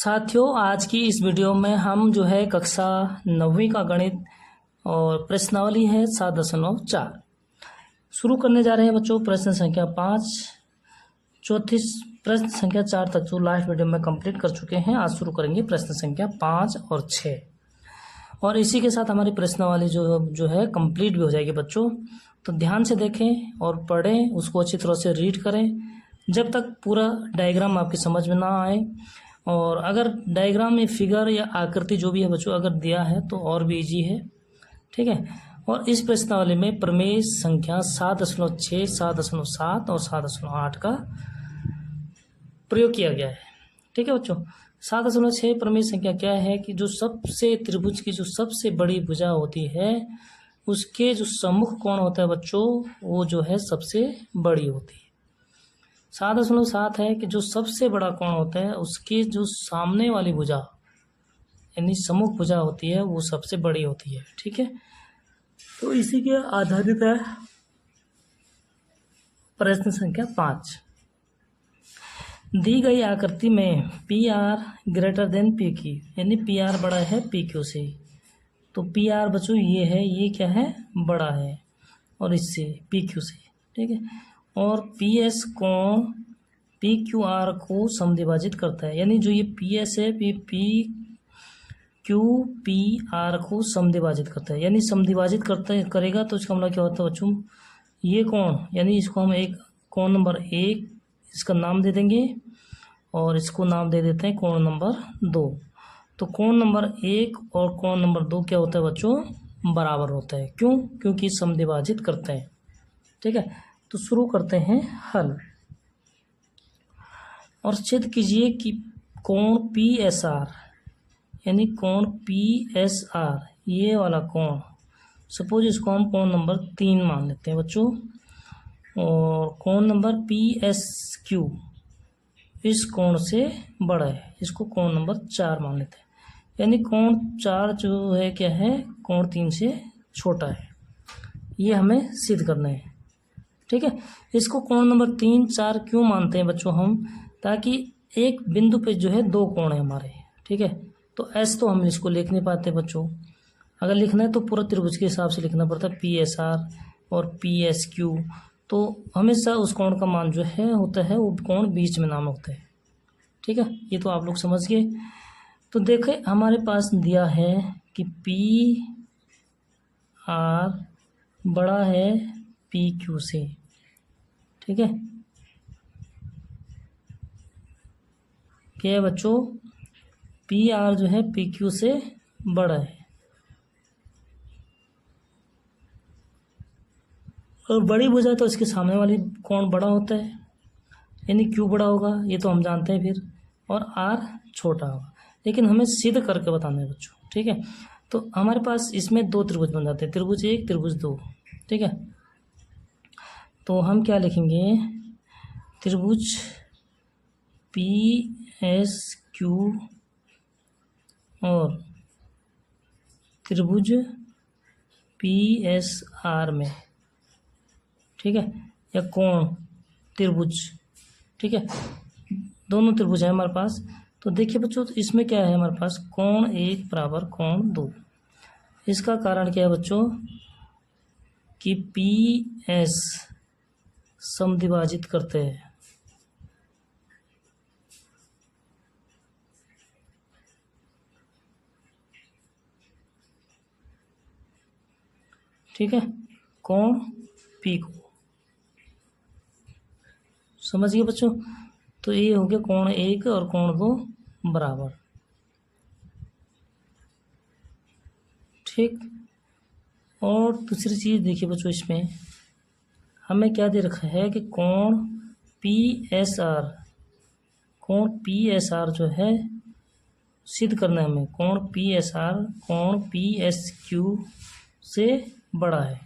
साथियों, आज की इस वीडियो में हम जो है कक्षा 9वीं का गणित और प्रश्नावली है 7.4 शुरू करने जा रहे हैं बच्चों। प्रश्न संख्या 5 चौथी प्रश्न संख्या 4 तक जो लास्ट वीडियो में कंप्लीट कर चुके हैं। आज शुरू करेंगे प्रश्न संख्या 5 और 6 और इसी के साथ हमारी प्रश्नावली जो है कंप्लीट भी हो जाएगी बच्चों। तो ध्यान से देखें और पढ़ें, उसको अच्छी तरह से रीड करें जब तक पूरा डायग्राम आपकी समझ में ना आए। और अगर डायग्राम में फिगर या आकृति जो भी है बच्चों अगर दिया है तो और भी इजी है, ठीक है। और इस प्रश्नावली में प्रमेय संख्या 7.6, 7.7 और 7.8 का प्रयोग किया गया है, ठीक है बच्चों। 7.6 प्रमेय संख्या क्या है कि जो सबसे त्रिभुज की जो सबसे बड़ी भुजा होती है उसके जो सम्मुख कोण होता है बच्चों वो जो है सबसे बड़ी होती है। 7.7 है कि जो सबसे बड़ा कोण होता है उसकी जो सामने वाली भुजा यानी सम्मुख भुजा होती है वो सबसे बड़ी होती है, ठीक है। तो इसी के आधारित है प्रश्न संख्या 5। दी गई आकृति में P R greater than P Q यानी पी आर बड़ा है पी क्यू से। तो पी आर बच्चों ये है, ये क्या है, बड़ा है और इससे पी क्यू से, ठीक है। और पी एस कोण पी क्यू आर को समद्विभाजित करता है, यानी जो ये पी एस है पी क्यू पी आर को समद्विभाजित करता है, यानी समद्विभाजित करेगा तो इसका मतलब क्या होता है बच्चों, ये कोण यानी इसको हम एक कोण नंबर 1 इसका नाम दे देंगे और इसको नाम दे देते हैं कोण नंबर 2। तो कोण नंबर 1 और कोण नंबर 2 क्या होता है बच्चों, बराबर होता है। क्यों? क्योंकि समद्विभाजित करते हैं, ठीक है। तो शुरू करते हैं हल। और सिद्ध कीजिए कि कोण पी एस आर यानी कोण पी एस आर ये वाला कोण, सपोज इसको हम कोण नंबर 3 मान लेते हैं बच्चों, और कोण नंबर पी एस क्यू इस कोण से बड़ा है, इसको कोण नंबर 4 मान लेते हैं। यानी कोण 4 जो है क्या है, कोण 3 से छोटा है। ये हमें सिद्ध करना है, ठीक है। इसको कोण नंबर 3, 4 क्यों मानते हैं बच्चों हम, ताकि एक बिंदु पे जो है 2 कोण है हमारे, ठीक है। तो एस तो हम इसको लिख नहीं पाते बच्चों, अगर लिखना है तो पूरा त्रिभुज के हिसाब से लिखना पड़ता है, पी एस आर और पी एस क्यू। तो हमेशा उस कोण का मान जो है होता है वो कोण बीच में नाम होता है, ठीक है। ये तो आप लोग समझ गए। तो देखें हमारे पास दिया है कि पी आर बड़ा है पी क्यू से, ठीक है। क्या है बच्चों, पी आर जो है पी क्यू से बड़ा है और बड़ी भुजा तो इसके सामने वाली कोण बड़ा होता है, यानी क्यू बड़ा होगा, ये तो हम जानते हैं फिर, और आर छोटा होगा। लेकिन हमें सिद्ध करके बताना है बच्चों, ठीक है। तो हमारे पास इसमें 2 त्रिभुज बन जाते हैं, त्रिभुज 1 त्रिभुज 2, ठीक है। तो हम क्या लिखेंगे, त्रिभुज पी एस क्यू और त्रिभुज पी एस आर में, ठीक है, या कोण त्रिभुज, ठीक है, दोनों त्रिभुज है हमारे पास। तो देखिए बच्चों, तो इसमें क्या है हमारे पास, कोण 1 बराबर कोण 2। इसका कारण क्या है बच्चों कि पी एस समद्विभाजित करते हैं, ठीक है, कोण पी को, समझ गए बच्चों। तो ये हो गया कोण 1 और कोण 2 बराबर, ठीक। और दूसरी चीज़ देखिए बच्चों, इसमें हमें क्या दे रखा है कि कोण पी एस आर, कोण पी एस आर जो है सिद्ध करना है हमें, कोण पी एस आर कोण पी एस क्यू से बड़ा है,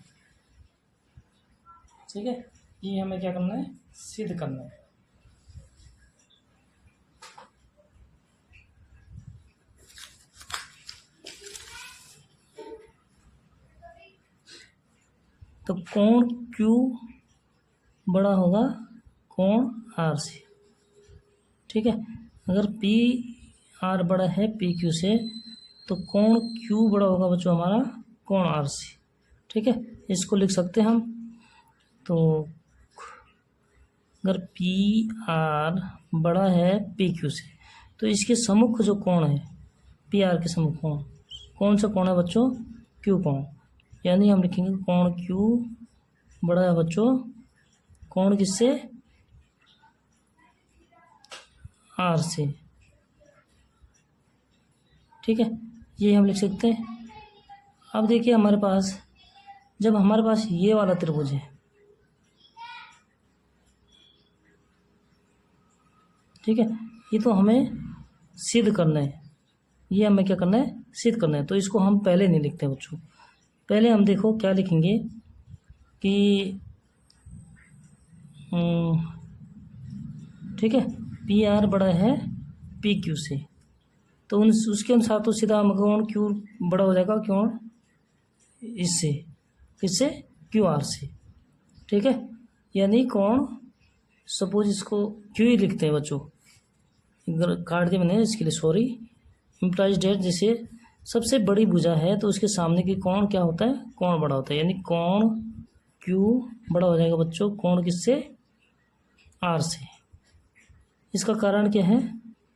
ठीक है। ये हमें क्या करना है, सिद्ध करना है। तो कोण Q बड़ा होगा कोण R से, ठीक है। अगर पी आर बड़ा है पी क्यू से, तो कोण क्यू बड़ा होगा बच्चों हमारा कोण आर से। ठीक है, इसको लिख सकते हैं हम। तो अगर पी आर बड़ा है पी क्यू से, तो इसके सम्मुख जो कोण है पी आर के सम्मुख कोण कौन सा कोण है बच्चों? क्यू कोण। यानी हम लिखेंगे कोण क्यू बड़ा है बच्चों कोण किससे? आर से। ठीक है, ये हम लिख सकते हैं। अब देखिए हमारे पास, जब हमारे पास ये वाला त्रिभुज है, ठीक है, ये तो हमें सिद्ध करना है, ये हमें क्या करना है? सिद्ध करना है। तो इसको हम पहले नहीं लिखते बच्चों, पहले हम देखो क्या लिखेंगे कि ठीक है, पी आर बड़ा है पी क्यू से, तो उसके अनुसार तो सीधा हम कोण क्यू बड़ा हो जाएगा कोण इससे, किससे? क्यू आर से। ठीक है, यानी कोण, सपोज इसको क्यू ही लिखते हैं बच्चों, काट दिया मैंने इसके लिए सॉरी। इम्प्लाइज डेट, जैसे सबसे बड़ी भुजा है तो उसके सामने की कोण क्या होता है? कोण बड़ा होता है, यानी कोण क्यू बड़ा हो जाएगा बच्चों कोण किससे? आर से। इसका कारण क्या है?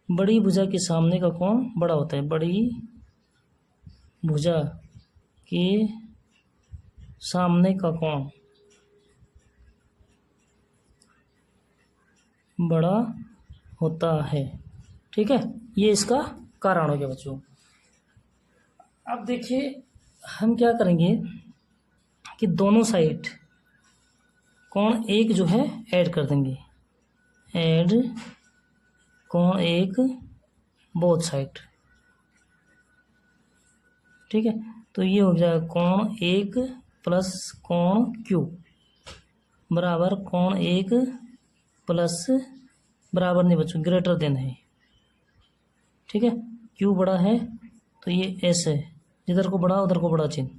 बड़ी भुजा के सामने का कोण बड़ा होता है, बड़ी भुजा के सामने का कोण बड़ा होता है। ठीक है, ये इसका कारण हो गया बच्चों। अब देखिए हम क्या करेंगे कि दोनों साइड कोण एक जो है ऐड कर देंगे, ऐड कोण एक बोथ साइड। ठीक है, तो ये हो जाएगा कोण एक प्लस कोण क्यू बराबर कोण एक प्लस, बराबर नहीं बच्चों, ग्रेटर देन है। ठीक है, क्यू बड़ा है तो ये एस है, जिधर को बड़ा उधर को बड़ा चिन्ह,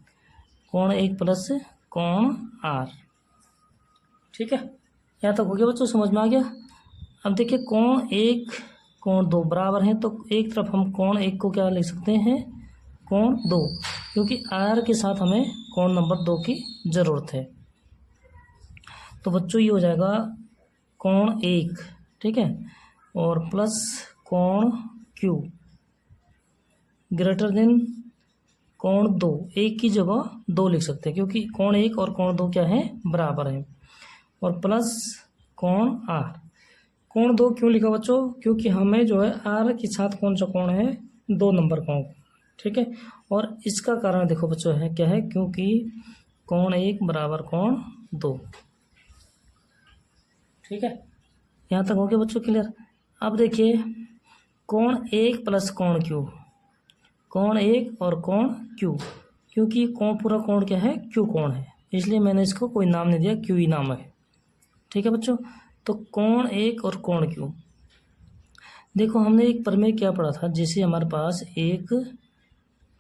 कोण एक प्लस कोण आर। ठीक है, यहाँ तक हो गया बच्चों, समझ में आ गया। अब देखिए कोण एक कोण दो बराबर हैं, तो एक तरफ हम कोण एक को क्या लिख सकते हैं? कोण दो, क्योंकि आर के साथ हमें कोण नंबर 2 की ज़रूरत है। तो बच्चों ये हो जाएगा कोण एक, ठीक है, और प्लस कोण क्यू ग्रेटर देन कोण दो, एक की जगह दो लिख सकते हैं क्योंकि कोण एक और कोण दो क्या है? बराबर है, और प्लस कोण आर। कोण दो क्यों लिखा बच्चों? क्योंकि हमें जो है आर के साथ कौन सा कोण है? 2 नंबर कोण। ठीक है, और इसका कारण देखो बच्चों है क्या है? क्योंकि कोण एक बराबर कोण दो। ठीक है, यहाँ तक हो गया बच्चों क्लियर। अब देखिए कोण एक प्लस कोण क्यू, कोण एक और कोण क्यू, क्योंकि कोण पूरा कोण क्या है? क्यू कोण है, इसलिए मैंने इसको कोई नाम नहीं दिया, क्यू ही नाम है। ठीक है बच्चों, तो कोण एक और कोण क्यू। देखो हमने एक प्रमेय क्या पढ़ा था, जैसे हमारे पास एक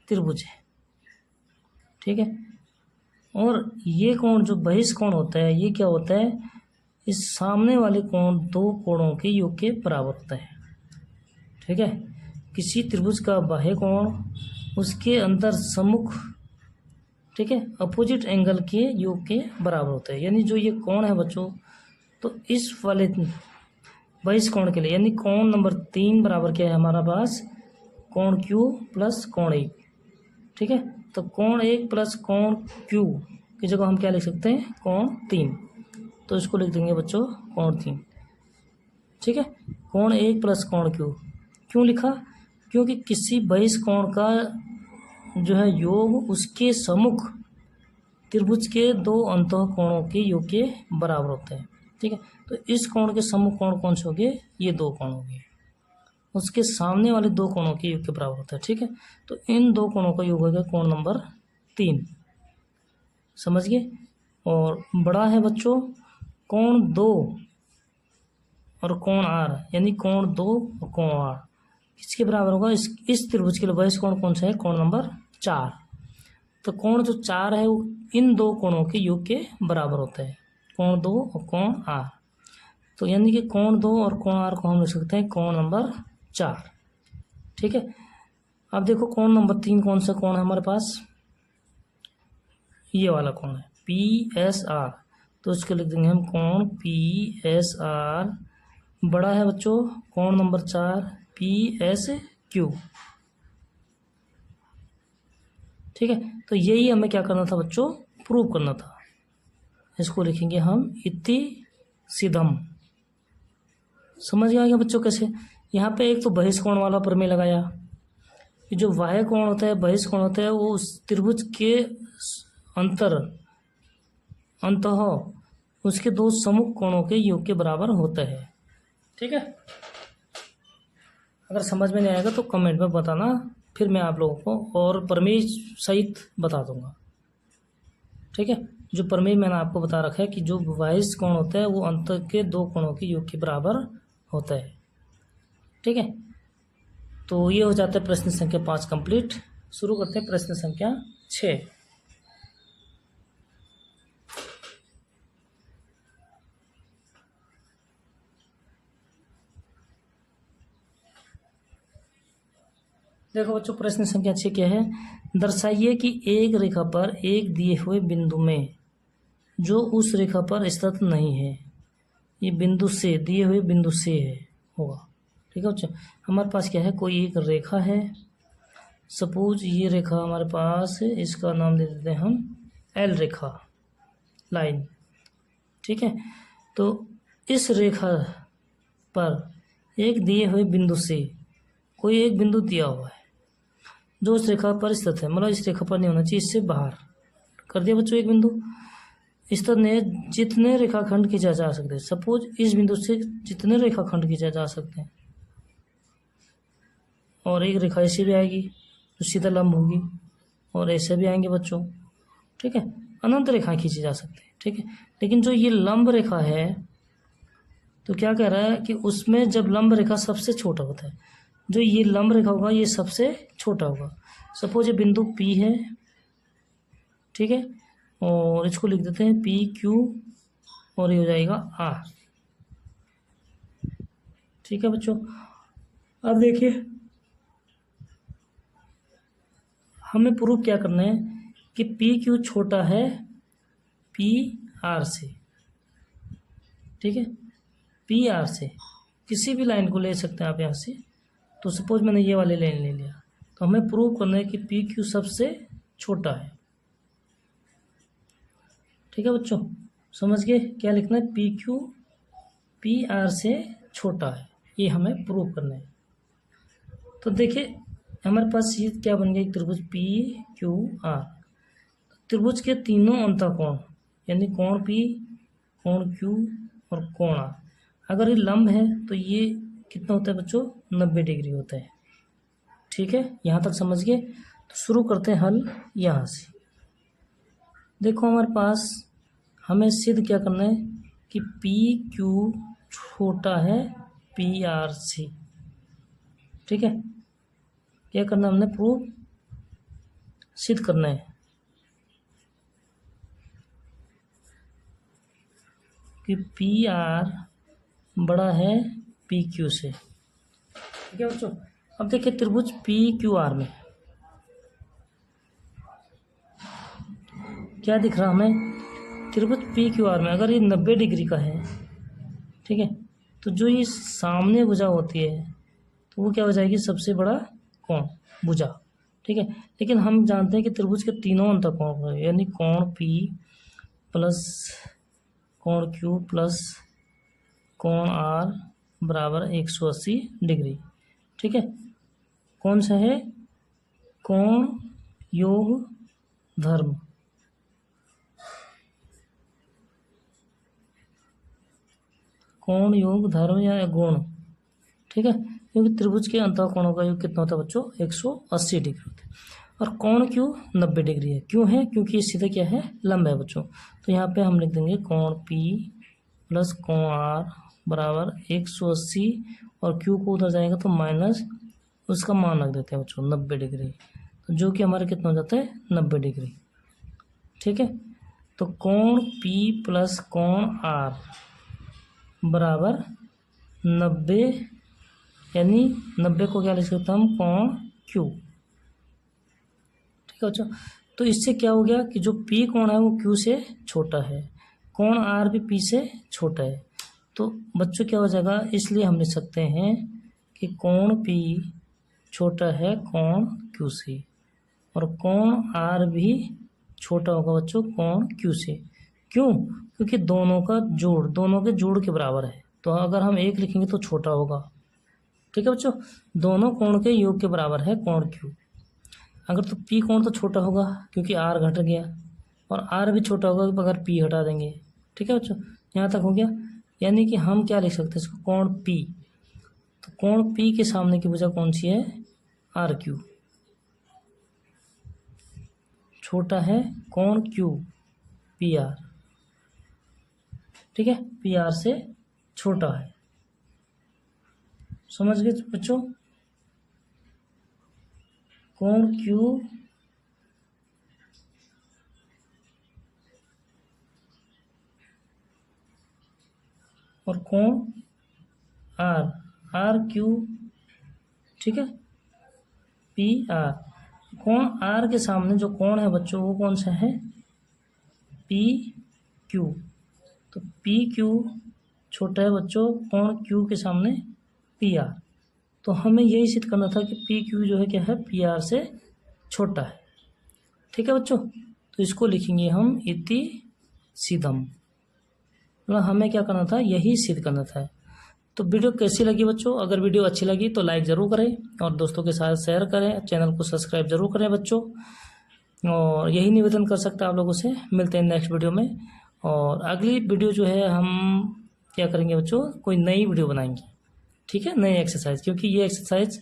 त्रिभुज है, ठीक है, और ये कोण जो बहिष कोण होता है, ये क्या होता है? इस सामने वाले कोण दो कोणों के योग के बराबर होता है। ठीक है, किसी त्रिभुज का बाह्य कोण उसके अंदर सम्मुख, ठीक है, अपोजिट एंगल के योग के बराबर होता है। यानी जो ये कोण है बच्चों, तो इस वाले बहिष कोण के लिए, यानी कोण नंबर 3 बराबर क्या है हमारा पास? कोण क्यू प्लस कोण एक। ठीक है, तो कोण एक प्लस कोण क्यू की जगह हम क्या लिख सकते हैं? कोण 3, तो इसको लिख देंगे बच्चों कोण 3। ठीक है, कोण एक प्लस कोण क्यू क्यों लिखा? क्योंकि किसी बहिष कोण का जो है योग उसके सम्मुख त्रिभुज के दो अंतः कोणों के योग के बराबर होता है। ठीक है, तो इस कोण के सम्मुख कोण कौन से हो गए? ये दो कोण हो गए, उसके सामने वाले दो कोणों के योग के बराबर होता है। ठीक है, तो इन दो कोणों का योग हो गया कोण नंबर 3, समझ गए। और बड़ा है बच्चों कोण 2 और कोण आर, यानी कोण 2 और कोण आर किसके बराबर होगा? इस त्रिभुज के लिए बहिष कोण कौन सा है? कोण नंबर 4। तो कोण जो 4 है वो इन दो कोणों के योग के बराबर होता है, कोण 2 और कोण आर। तो यानी कि कोण 2 और कोण आर को हम लिख सकते हैं कोण नंबर 4। ठीक है। अब देखो कोण नंबर 3 कौन सा कोण है हमारे पास, ये वाला कोण है PSR, तो इसको लिख देंगे हम कोण PSR बड़ा है बच्चों कोण नंबर 4 PSQ। ठीक है, तो यही हमें क्या करना था बच्चों, प्रूव करना था। इसको लिखेंगे हम इति सिद्धम। समझ गया क्या बच्चों कैसे। यहाँ पे एक तो बहिष्कोण वाला प्रमेय लगाया, ये जो बाह्य कोण होता है बहिष्कोण होता है वो उस त्रिभुज के अंतः उसके दो सम्मुख कोणों के योग के बराबर होता है। ठीक है, अगर समझ में नहीं आएगा तो कमेंट में बताना, फिर मैं आप लोगों को और प्रमेय सहित बता दूंगा। ठीक है, जो प्रमेय मैंने आपको बता रखा है कि जो बाह्य कोण होता है वो अंत के दो कोणों के योग के बराबर होता है। ठीक है, तो ये हो जाता है प्रश्न संख्या 5 कंप्लीट। शुरू करते हैं प्रश्न संख्या 6। देखो बच्चों प्रश्न संख्या 6 क्या है, दर्शाइए कि एक रेखा पर एक दिए हुए बिंदु में जो उस रेखा पर स्थित नहीं है, ये बिंदु से दिए हुए बिंदु से है होगा। ठीक है बच्चों, हमारे पास क्या है, कोई एक रेखा है, सपोज ये रेखा हमारे पास है, इसका नाम दे देते हैं हम L रेखा लाइन। ठीक है, तो इस रेखा पर एक दिए हुए बिंदु से कोई एक बिंदु दिया हुआ है जो उस रेखा पर स्थित है, मतलब इस रेखा पर नहीं होना चाहिए, इससे बाहर कर दिया बच्चों एक बिंदु। इस तरह जितने रेखाखंड खींचा जा सकते हैं, सपोज इस बिंदु से जितने रेखाखंड खींचा जा सकते हैं, और एक रेखा ऐसी भी आएगी जो सीधा लंब होगी, और ऐसे भी आएंगे बच्चों। ठीक है, अनंत रेखाएं खींची जा सकती है। ठीक है, लेकिन जो ये लंब रेखा है तो क्या कह रहा है कि उसमें जब लंब रेखा सबसे छोटा होता है, जो ये लंब रेखा होगा ये सबसे छोटा होगा। सपोज ये बिंदु P है, ठीक है, और इसको लिख देते हैं PQ, और ये हो जाएगा R। ठीक है बच्चों, अब देखिए हमें प्रूव क्या करना है कि PQ छोटा है PR से। ठीक है, PR से किसी भी लाइन को ले सकते हैं आप यहाँ से। तो सपोज मैंने ये वाले लाइन ले लिया, तो हमें प्रूव करना है कि PQ सबसे छोटा है। ठीक है बच्चों, समझ गए क्या लिखना है, PQ PR से छोटा है, ये हमें प्रूव करना है। तो देखिए हमारे पास ये क्या बन गया, एक त्रिभुज PQR। त्रिभुज के तीनों अंतःकोण यानी कोण P, कोण Q और कोण R, अगर ये लंब है तो ये कितना होता है बच्चों, 90 डिग्री होता है। ठीक है, यहाँ तक समझ गए। तो शुरू करते हैं हल यहाँ से। देखो हमारे पास हमें सिद्ध क्या करना है कि PQ छोटा है PR से। ठीक है, क्या करना है, हमने प्रूव सिद्ध करना है कि PR बड़ा है PQ से। ठीक है बच्चों, अब देखिए त्रिभुज PQR में क्या दिख रहा हमें, त्रिभुज PQR में अगर ये 90 डिग्री का है, ठीक है, तो जो ये सामने भुजा होती है तो वो क्या हो जाएगी, सबसे बड़ा कोण भुजा। ठीक है, लेकिन हम जानते हैं कि त्रिभुज के तीनों अंतःकोण यानी कोण P प्लस कोण Q प्लस कोण R बराबर 180 डिग्री। ठीक है, कौन सा है, कोण योग धर्म। कोण योग धर्म या गुण। ठीक है, क्योंकि त्रिभुज के अंतःकोणों का योग कितना होता है बच्चों, 180 डिग्री होता है। और कोण क्यों 90 डिग्री है, क्यों है, क्योंकि ये सीधा क्या है, लंब है बच्चों। तो यहाँ पे हम लिख देंगे कोण P प्लस कोण R बराबर 180, और Q को उधर जाएगा तो माइनस उसका मान रख देते हैं बच्चों 90 डिग्री, तो जो कि हमारा कितना हो जाता है 90 डिग्री। ठीक है, तो कोण P प्लस कोण R बराबर 90 यानी 90 को क्या लिख सकते हैं हम, कोण Q। ठीक है बच्चों, तो इससे क्या हो गया कि जो P कोण है वो Q से छोटा है, कोण R भी P से छोटा है। तो बच्चों क्या हो जाएगा, इसलिए हम लिख सकते हैं कि कोण P छोटा है कोण Q से, और कोण R भी छोटा होगा बच्चों कोण Q से। क्यों? क्योंकि दोनों के जोड़ के बराबर है, तो अगर हम एक लिखेंगे तो छोटा होगा। ठीक है बच्चों, दोनों कोण के योग के बराबर है कोण Q। अगर तो P कोण तो छोटा होगा क्योंकि R घट गया, और R भी छोटा होगा अगर P हटा देंगे। ठीक है बच्चों, यहाँ तक हो गया। यानी कि हम क्या लिख सकते हैं इसको, कोण P। तो कोण P के सामने की भुजा कौन सी है, RQ। छोटा है कोण Q, PR। ठीक है, PR से छोटा है। समझ गए बच्चों, कोण Q और कोण RQ। ठीक है, PR। कोण R के सामने जो कोण है बच्चों वो कौन सा है, PQ। तो PQ छोटा है बच्चों कोण Q के सामने PR। तो हमें यही सिद्ध करना था कि PQ जो है क्या है, PR से छोटा है। ठीक है बच्चों, तो इसको लिखेंगे हम इति सिद्धम। मतलब हमें क्या करना था, यही सिद्ध करना था। तो वीडियो कैसी लगी बच्चों, अगर वीडियो अच्छी लगी तो लाइक ज़रूर करें और दोस्तों के साथ शेयर करें, चैनल को सब्सक्राइब जरूर करें बच्चों। और यही निवेदन कर सकते हैं आप लोगों से। मिलते हैं नेक्स्ट वीडियो में, और अगली वीडियो जो है हम क्या करेंगे बच्चों, कोई नई वीडियो बनाएंगे। ठीक है, नई एक्सरसाइज, क्योंकि ये एक्सरसाइज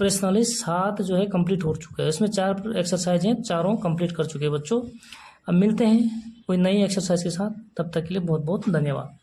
पर्सनली 7 जो है कंप्लीट हो चुका है। इसमें 4 एक्सरसाइज हैं, चारों कंप्लीट कर चुके हैं बच्चों। अब मिलते हैं कोई नई एक्सरसाइज के साथ, तब तक के लिए बहुत बहुत धन्यवाद।